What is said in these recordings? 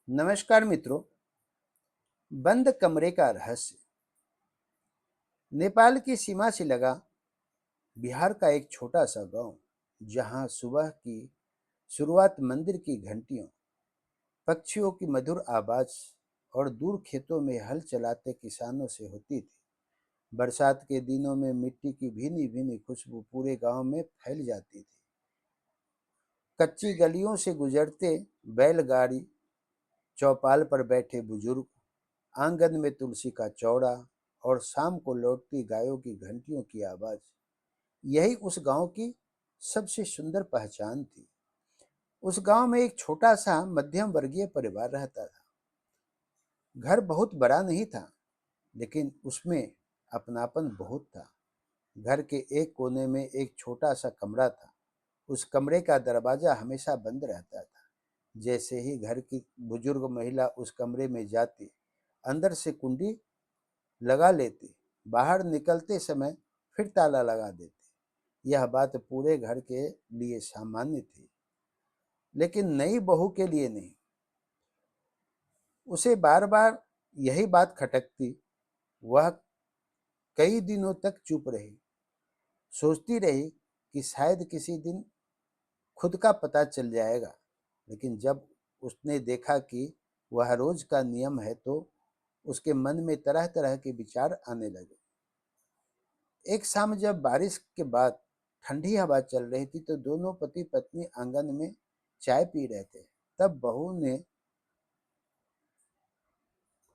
नमस्कार मित्रों। बंद कमरे का रहस्य। नेपाल की सीमा से लगा बिहार का एक छोटा सा गांव, जहां सुबह की शुरुआत मंदिर की घंटियों, पक्षियों की मधुर आवाज और दूर खेतों में हल चलाते किसानों से होती थी। बरसात के दिनों में मिट्टी की भीनी भीनी खुशबू पूरे गांव में फैल जाती थी। कच्ची गलियों से गुजरते बैलगाड़ी, चौपाल पर बैठे बुजुर्ग, आंगन में तुलसी का चौरा और शाम को लौटती गायों की घंटियों की आवाज, यही उस गांव की सबसे सुंदर पहचान थी। उस गांव में एक छोटा सा मध्यम वर्गीय परिवार रहता था। घर बहुत बड़ा नहीं था, लेकिन उसमें अपनापन बहुत था। घर के एक कोने में एक छोटा सा कमरा था। उस कमरे का दरवाजा हमेशा बंद रहता था। जैसे ही घर की बुजुर्ग महिला उस कमरे में जाती, अंदर से कुंडी लगा लेती, बाहर निकलते समय फिर ताला लगा देती। यह बात पूरे घर के लिए सामान्य थी, लेकिन नई बहू के लिए नहीं। उसे बार बार यही बात खटकती। वह कई दिनों तक चुप रही, सोचती रही कि शायद किसी दिन खुद का पता चल जाएगा। लेकिन जब उसने देखा कि वह रोज का नियम है, तो उसके मन में तरह तरह के विचार आने लगे। एक शाम जब बारिश के बाद ठंडी हवा चल रही थी, तो दोनों पति पत्नी आंगन में चाय पी रहे थे। तब बहू ने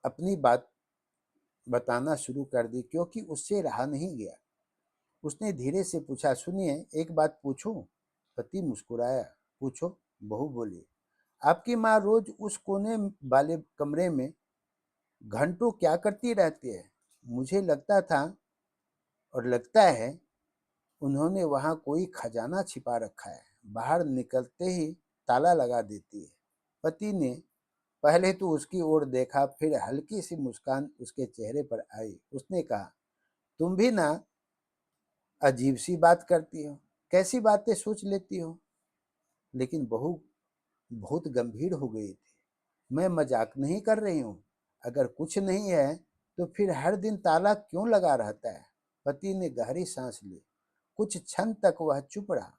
अपनी बात बताना शुरू कर दी, क्योंकि उससे रहा नहीं गया। उसने धीरे से पूछा, सुनिए, एक बात पूछूं? पति मुस्कुराया। पूछो, बहू बोली। आपकी माँ रोज उस कोने वाले कमरे में घंटों क्या करती रहती है? मुझे लगता था और लगता है उन्होंने वहां कोई खजाना छिपा रखा है। बाहर निकलते ही ताला लगा देती है। पति ने पहले तो उसकी ओर देखा, फिर हल्की सी मुस्कान उसके चेहरे पर आई। उसने कहा, तुम भी ना अजीब सी बात करती हो, कैसी बातें सोच लेती हो? लेकिन बहू बहुत गंभीर हो गई थी। मैं मजाक नहीं कर रही हूँ। अगर कुछ नहीं है तो फिर हर दिन ताला क्यों लगा रहता है? पति ने गहरी सांस ली। कुछ क्षण तक वह चुप रहा,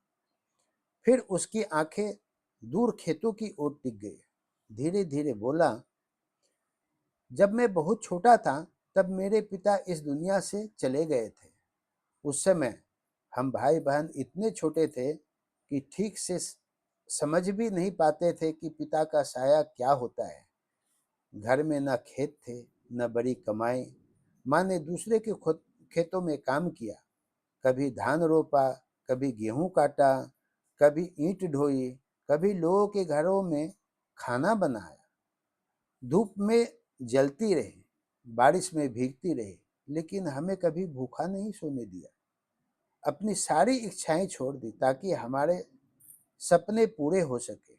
फिर उसकी आंखें दूर खेतों की ओर टिक गई। धीरे धीरे बोला, जब मैं बहुत छोटा था, तब मेरे पिता इस दुनिया से चले गए थे। उस समय हम भाई बहन इतने छोटे थे कि ठीक से समझ भी नहीं पाते थे कि पिता का साया क्या होता है। घर में न खेत थे, न बड़ी कमाई। माँ ने दूसरे के खेतों में काम किया, कभी धान रोपा, कभी गेहूं काटा, कभी ईंट ढोई, कभी लोगों के घरों में खाना बनाया। धूप में जलती रही, बारिश में भीगती रही, लेकिन हमें कभी भूखा नहीं सोने दिया। अपनी सारी इच्छाएं छोड़ दी ताकि हमारे सपने पूरे हो सके।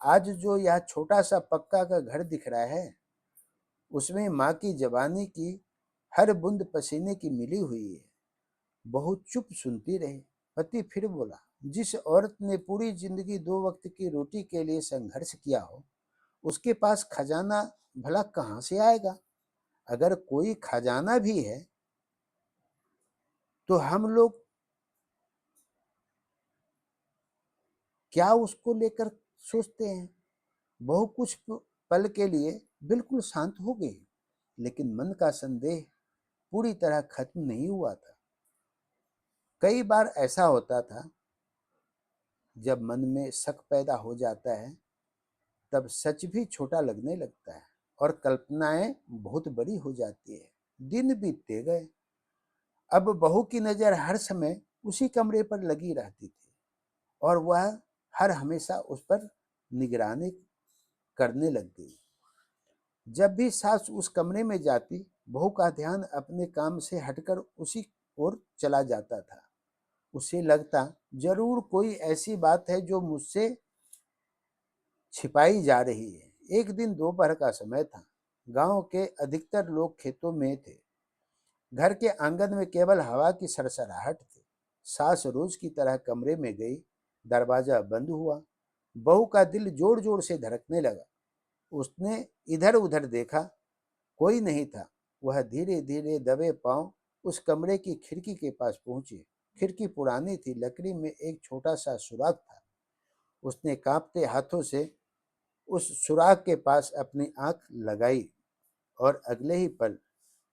आज जो यह छोटा सा पक्का का घर दिख रहा है, उसमें माँ की जवानी की हर बूंद पसीने की मिली हुई है। बहुत चुप सुनती रही। पति फिर बोला, जिस औरत ने पूरी जिंदगी दो वक्त की रोटी के लिए संघर्ष किया हो, उसके पास खजाना भला कहाँ से आएगा? अगर कोई खजाना भी है, तो हम लोग क्या उसको लेकर सोचते हैं? बहू कुछ पल के लिए बिल्कुल शांत हो गई, लेकिन मन का संदेह पूरी तरह खत्म नहीं हुआ था। कई बार ऐसा होता था, जब मन में शक पैदा हो जाता है, तब सच भी छोटा लगने लगता है और कल्पनाएं बहुत बड़ी हो जाती है। दिन बीतते गए। अब बहू की नजर हर समय उसी कमरे पर लगी रहती थी, और वह हर हमेशा उस पर निगरानी करने लग गई। जब भी सास उस कमरे में जाती, बहू का ध्यान अपने काम से हटकर उसी ओर चला जाता था। उसे लगता, जरूर कोई ऐसी बात है जो मुझसे छिपाई जा रही है। एक दिन दोपहर का समय था। गांव के अधिकतर लोग खेतों में थे। घर के आंगन में केवल हवा की सरसराहट थी। सास रोज की तरह कमरे में गई। दरवाजा बंद हुआ। बहू का दिल जोर जोर से धड़कने लगा। उसने इधर उधर देखा, कोई नहीं था। वह धीरे धीरे दबे पांव उस कमरे की खिड़की के पास पहुंची। खिड़की पुरानी थी, लकड़ी में एक छोटा सा सुराख था। उसने कांपते हाथों से उस सुराख के पास अपनी आंख लगाई और अगले ही पल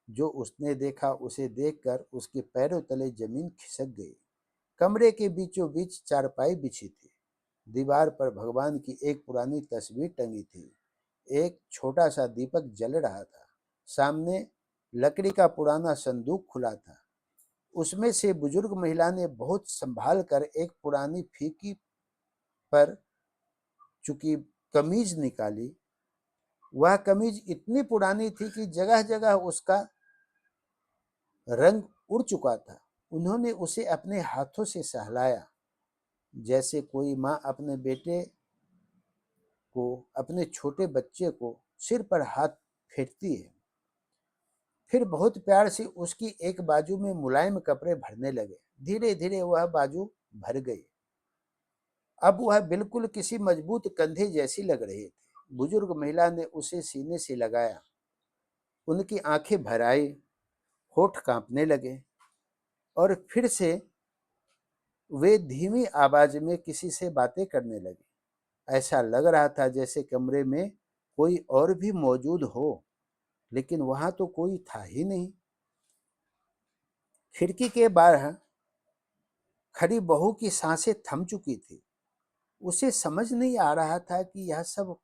जो उसने देखा उसे देखकर उसके पैरों तले जमीन खिसक गई। कमरे के बीचों बीच चारपाई बिछी थी। दीवार पर भगवान की एक पुरानी तस्वीर टंगी थी। एक छोटा सा दीपक जल रहा था। सामने लकड़ी का पुराना संदूक खुला था। उसमें से बुजुर्ग महिला ने बहुत संभाल कर एक पुरानी फीकी पर चुकी कमीज निकाली। वह कमीज इतनी पुरानी थी कि जगह जगह उसका रंग उड़ चुका था। उन्होंने उसे अपने हाथों से सहलाया, जैसे कोई माँ अपने बेटे को, अपने छोटे बच्चे को सिर पर हाथ फेरती है। फिर बहुत प्यार से उसकी एक बाजू में मुलायम कपड़े भरने लगे। धीरे धीरे वह बाजू भर गई। अब वह बिल्कुल किसी मजबूत कंधे जैसी लग रही थी। बुजुर्ग महिला ने उसे सीने से लगाया। उनकी आंखें भर आई, होठ कांपने लगे और फिर से वे धीमी आवाज में किसी से बातें करने लगे। ऐसा लग रहा था जैसे कमरे में कोई और भी मौजूद हो, लेकिन वहां तो कोई था ही नहीं। खिड़की के बाहर खड़ी बहू की सांसें थम चुकी थी। उसे समझ नहीं आ रहा था कि यह सब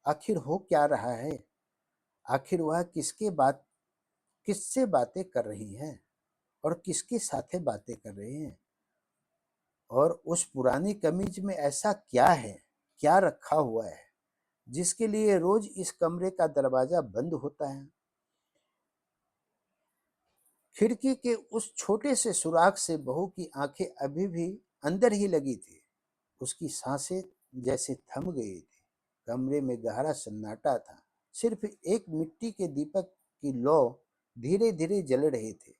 आखिर हो क्या रहा है। आखिर वह किससे बातें कर रही हैं और किसके साथे बातें कर रहे हैं। और उस पुरानी कमीज में ऐसा क्या है, क्या रखा हुआ है, जिसके लिए रोज इस कमरे का दरवाजा बंद होता है। खिड़की के उस छोटे से सुराख से बहू की आंखें अभी भी अंदर ही लगी थी। उसकी सांसें जैसे थम गई थी। कमरे में गहरा सन्नाटा था। सिर्फ एक मिट्टी के दीपक की लौ धीरे धीरे जल रही थी।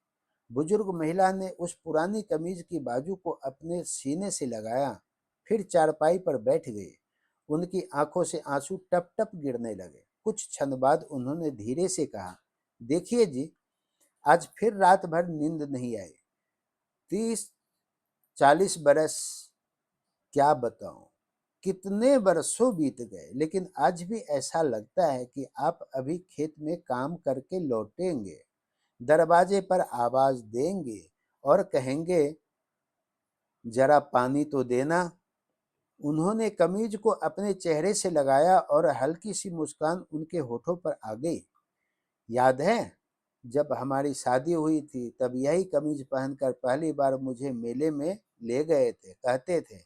बुजुर्ग महिला ने उस पुरानी कमीज की बाजू को अपने सीने से लगाया, फिर चारपाई पर बैठ गई। उनकी आंखों से आंसू टप टप गिरने लगे। कुछ क्षण बाद उन्होंने धीरे से कहा, देखिए जी, आज फिर रात भर नींद नहीं आई। 30-40 बरस, क्या बताऊं, कितने बरसों बीत गए, लेकिन आज भी ऐसा लगता है कि आप अभी खेत में काम करके लौटेंगे, दरवाजे पर आवाज देंगे और कहेंगे, जरा पानी तो देना। उन्होंने कमीज को अपने चेहरे से लगाया और हल्की सी मुस्कान उनके होठों पर आ गई। याद है, जब हमारी शादी हुई थी तब यही कमीज पहनकर पहली बार मुझे मेले में ले गए थे। कहते थे,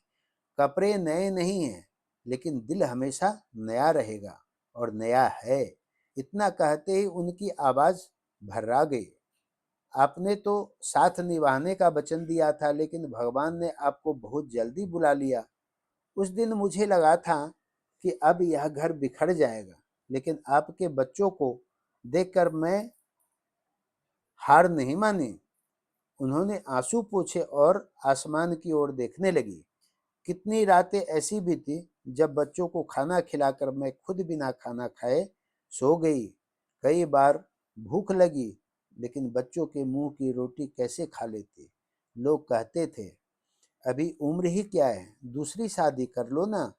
कपड़े नए नहीं हैं, लेकिन दिल हमेशा नया रहेगा, और नया है। इतना कहते ही उनकी आवाज भर्रा गई। आपने तो साथ निभाने का वचन दिया था, लेकिन भगवान ने आपको बहुत जल्दी बुला लिया। उस दिन मुझे लगा था कि अब यह घर बिखर जाएगा, लेकिन आपके बच्चों को देखकर मैं हार नहीं मानी। उन्होंने आंसू पोंछे और आसमान की ओर देखने लगी। कितनी रातें ऐसी भी थी जब बच्चों को खाना खिलाकर मैं खुद बिना खाना खाए सो गई। कई बार भूख लगी, लेकिन बच्चों के मुंह की रोटी कैसे खा लेती। लोग कहते थे, अभी उम्र ही क्या है, दूसरी शादी कर लो ना।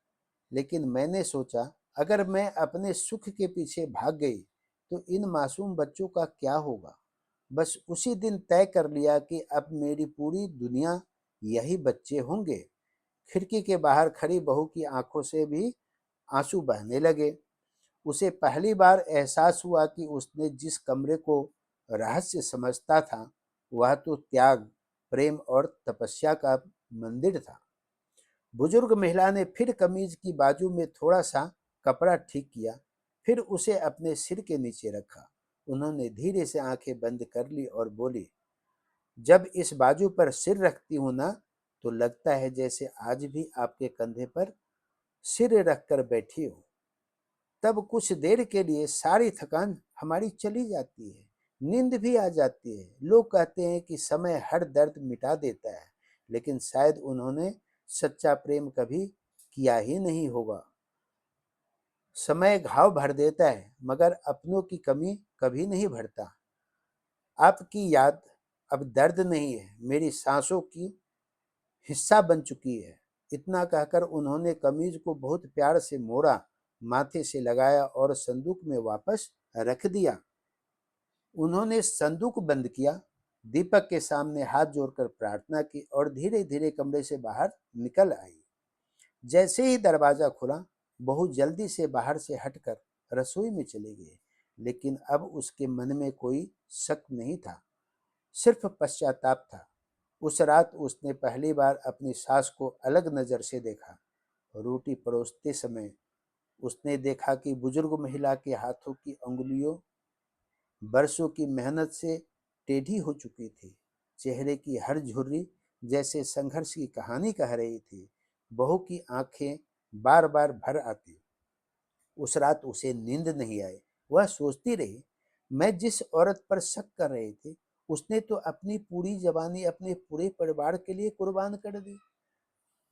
लेकिन मैंने सोचा, अगर मैं अपने सुख के पीछे भाग गई तो इन मासूम बच्चों का क्या होगा। बस उसी दिन तय कर लिया कि अब मेरी पूरी दुनिया यही बच्चे होंगे। खिड़की के बाहर खड़ी बहू की आंखों से भी आंसू बहने लगे। उसे पहली बार एहसास हुआ कि उसने जिस कमरे को रहस्य समझता था, वह तो त्याग, प्रेम और तपस्या का मंदिर था। बुजुर्ग महिला ने फिर कमीज की बाजू में थोड़ा सा कपड़ा ठीक किया, फिर उसे अपने सिर के नीचे रखा। उन्होंने धीरे से आंखें बंद कर ली और बोली, जब इस बाजू पर सिर रखती हूँ ना, तो लगता है जैसे आज भी आपके कंधे पर सिर रखकर बैठी हूँ। तब कुछ देर के लिए सारी थकान हमारी चली जाती है, नींद भी आ जाती है। लोग कहते हैं कि समय हर दर्द मिटा देता है, लेकिन शायद उन्होंने सच्चा प्रेम कभी किया ही नहीं होगा। समय घाव भर देता है मगर अपनों की कमी कभी नहीं भरता। आपकी याद अब दर्द नहीं है, मेरी सांसों की हिस्सा बन चुकी है। इतना कहकर उन्होंने कमीज को बहुत प्यार से मोड़ा, माथे से लगाया और संदूक में वापस रख दिया। उन्होंने संदूक बंद किया, दीपक के सामने हाथ जोड़कर प्रार्थना की और धीरे धीरे कमरे से बाहर निकल आई। जैसे ही दरवाजा खुला, बहू जल्दी से बाहर से हटकर रसोई में चली गई, लेकिन अब उसके मन में कोई शक नहीं था, सिर्फ पश्चाताप था। उस रात उसने पहली बार अपनी सास को अलग नजर से देखा। रोटी परोसते समय उसने देखा कि बुजुर्ग महिला के हाथों की अंगुलियों बरसों की मेहनत से टेढ़ी हो चुकी थी। चेहरे की हर झुर्री जैसे संघर्ष की कहानी कह रही थी। बहू की आंखें बार बार भर आती। उस रात उसे नींद नहीं आई। वह सोचती रही, मैं जिस औरत पर शक कर रही थी, उसने तो अपनी पूरी जवानी अपने पूरे परिवार के लिए कुर्बान कर दी।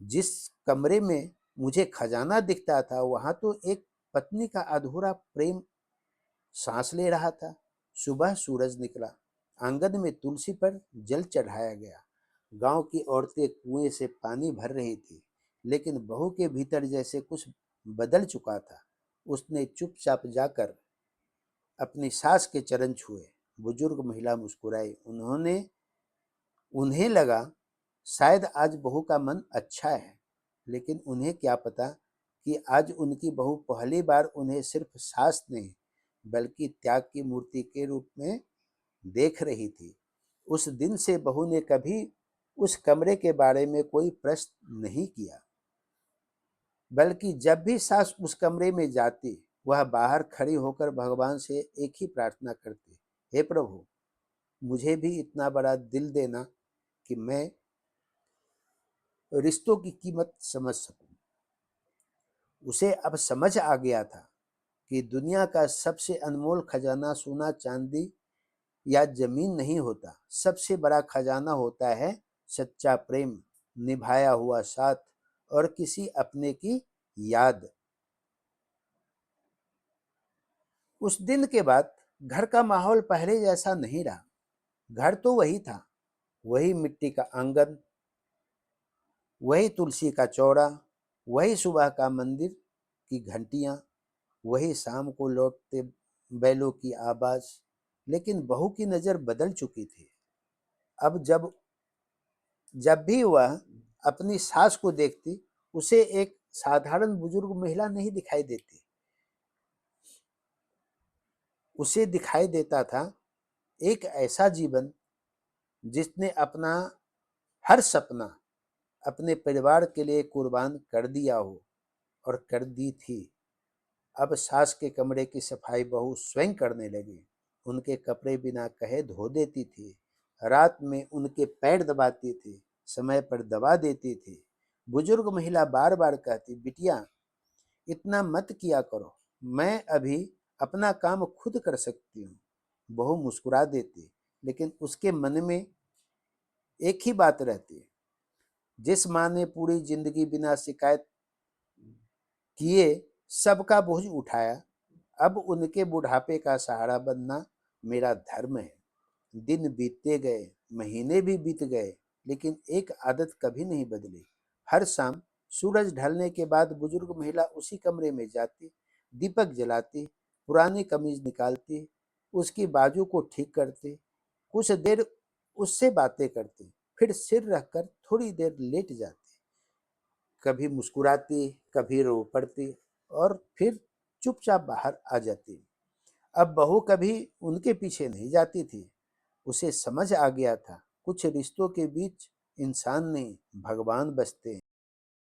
जिस कमरे में मुझे खजाना दिखता था, वहां तो एक पत्नी का अधूरा प्रेम सांस ले रहा था। सुबह सूरज निकला, आंगन में तुलसी पर जल चढ़ाया गया। गांव की औरतें कुएं से पानी भर रही थी, लेकिन बहू के भीतर जैसे कुछ बदल चुका था। उसने चुपचाप जाकर अपनी सास के चरण छुए। बुजुर्ग महिला मुस्कुराई। उन्हें लगा शायद आज बहू का मन अच्छा है, लेकिन उन्हें क्या पता कि आज उनकी बहू पहली बार उन्हें सिर्फ सास नहीं बल्कि त्याग की मूर्ति के रूप में देख रही थी। उस दिन से बहू ने कभी उस कमरे के बारे में कोई प्रश्न नहीं किया, बल्कि जब भी सास उस कमरे में जाती, वह बाहर खड़ी होकर भगवान से एक ही प्रार्थना करती, हे प्रभु, मुझे भी इतना बड़ा दिल देना कि मैं रिश्तों की कीमत समझ सकूं। उसे अब समझ आ गया था कि दुनिया का सबसे अनमोल खजाना सोना चांदी या जमीन नहीं होता। सबसे बड़ा खजाना होता है सच्चा प्रेम, निभाया हुआ साथ और किसी अपने की याद। उस दिन के बाद घर का माहौल पहले जैसा नहीं रहा। घर तो वही था, वही मिट्टी का आंगन, वही तुलसी का चौरा, वही सुबह का मंदिर की घंटियां, वही शाम को लौटते बैलों की आवाज। लेकिन बहू की नजर बदल चुकी थी। अब जब जब भी वह अपनी सास को देखती, उसे एक साधारण बुजुर्ग महिला नहीं दिखाई देती। उसे दिखाई देता था एक ऐसा जीवन जिसने अपना हर सपना अपने परिवार के लिए कुर्बान कर दिया हो और कर दी थी। अब सास के कमरे की सफाई बहू स्वयं करने लगी। उनके कपड़े बिना कहे धो देती थी, रात में उनके पैर दबाती थी, समय पर दवा देती थी। बुजुर्ग महिला बार बार कहती, बिटिया इतना मत किया करो, मैं अभी अपना काम खुद कर सकती हूँ। बहू मुस्कुरा देती, लेकिन उसके मन में एक ही बात रहती, जिस माँ ने पूरी जिंदगी बिना शिकायत किए सबका बोझ उठाया, अब उनके बुढ़ापे का सहारा बनना मेरा धर्म है। दिन बीतते गए, महीने भी बीत गए, लेकिन एक आदत कभी नहीं बदली। हर शाम सूरज ढलने के बाद बुजुर्ग महिला उसी कमरे में जाती, दीपक जलाती, पुरानी कमीज निकालती, उसकी बाजू को ठीक करती, कुछ देर उससे बातें करती, फिर सिर रखकर थोड़ी देर लेट जाती। कभी मुस्कुराती, कभी रो पड़ती और फिर चुपचाप बाहर आ जाती। अब बहू कभी उनके पीछे नहीं जाती थी। उसे समझ आ गया था, कुछ रिश्तों के बीच इंसान नहीं भगवान बसते हैं।